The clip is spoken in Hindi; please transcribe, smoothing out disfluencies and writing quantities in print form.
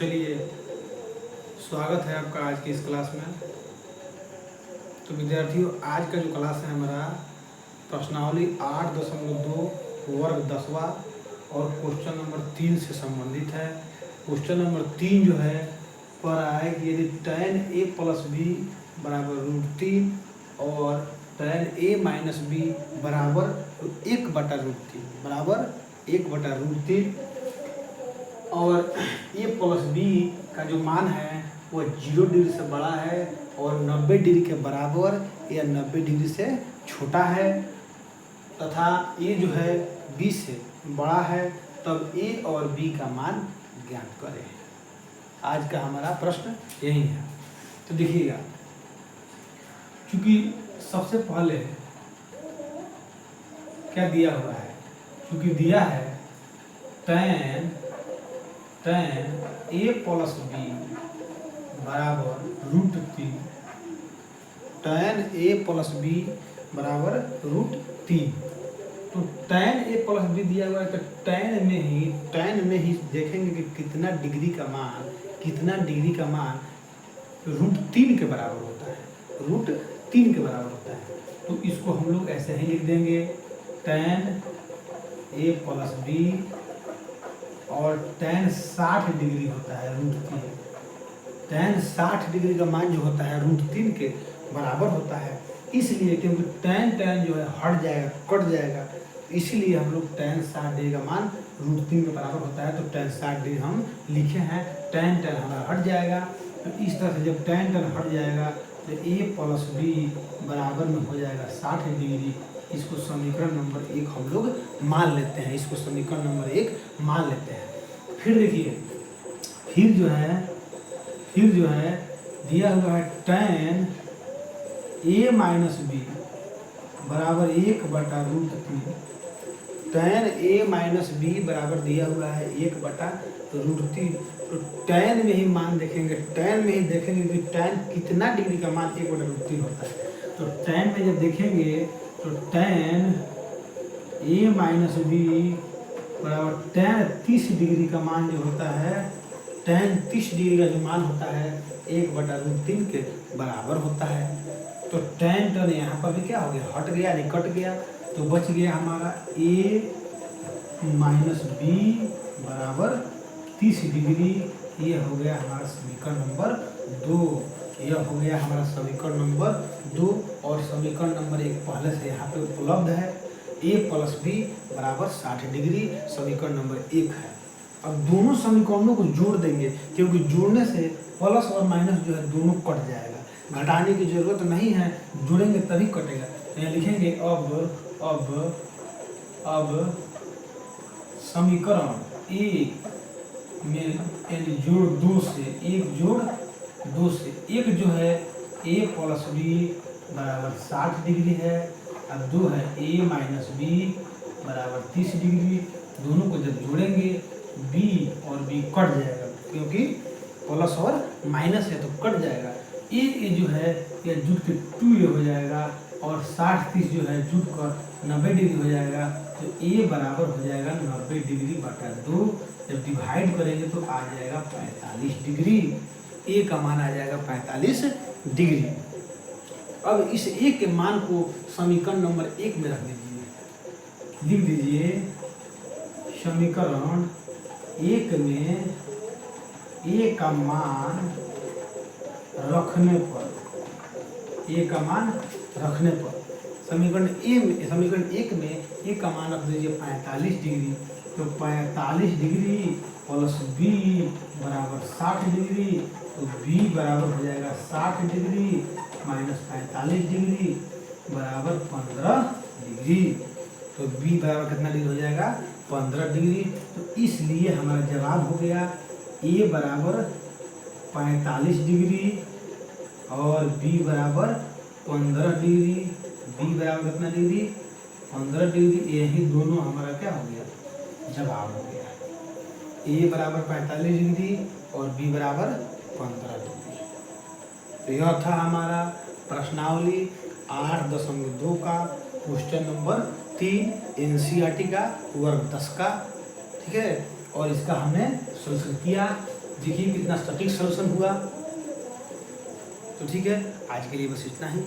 चलिए, स्वागत है आपका आज की इस क्लास में। तो विद्यार्थियों, आज का जो क्लास है हमारा प्रश्नावली 8.2 वर्ग 10वां और क्वेश्चन नंबर 3 से संबंधित है। क्वेश्चन नंबर 3 जो है पर आए कि यदि tan a प्लस बी बराबर √3 और tan a माइनस बी बराबर 1/√3 बराबर 1/√3 और a प्लस बी का जो मान है वह 0 डिग्री से बड़ा है और 90 डिग्री के बराबर या 90 डिग्री से छोटा है तथा a जो है b से बड़ा है, तब a और b का मान ज्ञात करें। आज का हमारा प्रश्न यही है। तो देखिएगा, क्योंकि सबसे पहले क्या दिया हुआ है, क्योंकि दिया है tan a प्लस बी बराबर √3, tan a प्लस बी बराबर √3। तो tan a प्लस बी दिया हुआ है, तो tan में ही देखेंगे कि कितना डिग्री का मान √3 के बराबर होता है, √3 के बराबर होता है। तो इसको हम लोग ऐसे ही लिख देंगे tan a प्लस बी और tan 60 डिग्री होता है √3। tan 60 डिग्री का मान जो होता है √3 के बराबर होता है, इसलिए क्योंकि tan जो है हट जाएगा, कट जाएगा, इसीलिए हम लोग tan 60 डिग्री का मान √3 के बराबर होता है। तो tan 60 डिग्री हम लिखे हैं, tan हमारा हट जाएगा। तो इस तरह से जब tan हट जाएगा तो a प्लस बी बराबर में हो जाएगा 60 डिग्री। इसको समीकरण नंबर 1 हम लोग मान लेते हैं, इसको समीकरण नंबर 1 मान लेते हैं। फिर देखिए, फिर जो है दिया हुआ है tan a माइनस बी बराबर 1/√3। tan a माइनस बी बराबर दिया हुआ है 1/√3। तो tan में ही मान देखेंगे, tan में ही देखेंगे कि tan कितना डिग्री का मान 1/√3 होता है। तो tan में जब देखेंगे तो tan a माइनस बी बराबर tan 30 डिग्री का मान जो होता है, tan 30 डिग्री का जो मान होता है 1/√3 के बराबर होता है। तो tan यहाँ पर भी क्या हो गया, हट गया, नहीं कट गया, तो बच गया हमारा a माइनस बी बराबर 30 डिग्री। ये हो गया हमारा समीकरण नंबर 2। यह हो गया हमारा समीकरण नंबर 2 और समीकरण नंबर 1 पहले से यहाँ पे उपलब्ध है। a प्लस बी बराबर 60 डिग्री समीकरण नंबर 1 है। अब दोनों समीकरणों को जोड़ देंगे, क्योंकि जोड़ने से प्लस और माइनस जो है दोनों कट जाएगा, घटाने की जरूरत नहीं है, जोड़ेंगे तभी कटेगा। तो यहाँ लिखेंगे अब समीकरण 1 में यानी जोड़ 2 से 1 जोड़ 2 से 1 जो है a प्लस बी बराबर 60 डिग्री है और 2 है a माइनस बी बराबर 30 डिग्री। दोनों को जब जोड़ेंगे b और b कट जाएगा, क्योंकि प्लस और माइनस है तो कट जाएगा। a जो है यह जुट के 2a हो जाएगा और 60-30 जो है जुट कर 90 डिग्री हो जाएगा। तो a बराबर हो जाएगा 90 डिग्री बटा 2। जब डिवाइड करेंगे तो आ जाएगा 45 डिग्री। a का मान आ जाएगा 45 डिग्री। अब इस a के मान को समीकरण नंबर 1 में रख दीजिए, लिख दीजिए समीकरण 1 में a का मान रखने पर समीकरण 1 में a का मान रख दीजिए 45 डिग्री। तो 45 डिग्री प्लस b बराबर 60 डिग्री, तो b बराबर हो जाएगा 60 डिग्री माइनस 45 डिग्री बराबर 15 डिग्री। तो b बराबर कितना डिग्री हो जाएगा, 15 डिग्री। तो इसलिए हमारा जवाब हो गया a बराबर 45 डिग्री और b बराबर 15 डिग्री। b बराबर कितना डिग्री, 15 डिग्री। यही दोनों हमारा क्या हो गया, जवाब हो गया। a बराबर 45 डिग्री और b बराबर 15 डिग्री। तो यह था हमारा प्रश्नावली 8.2 का क्वेश्चन नंबर 3 एनसीईआरटी का वर्ग 10 का, ठीक है। और इसका हमने सोल्यूशन किया। देखिए कितना सटीक सॉल्यूशन हुआ। तो ठीक है, आज के लिए बस इतना ही।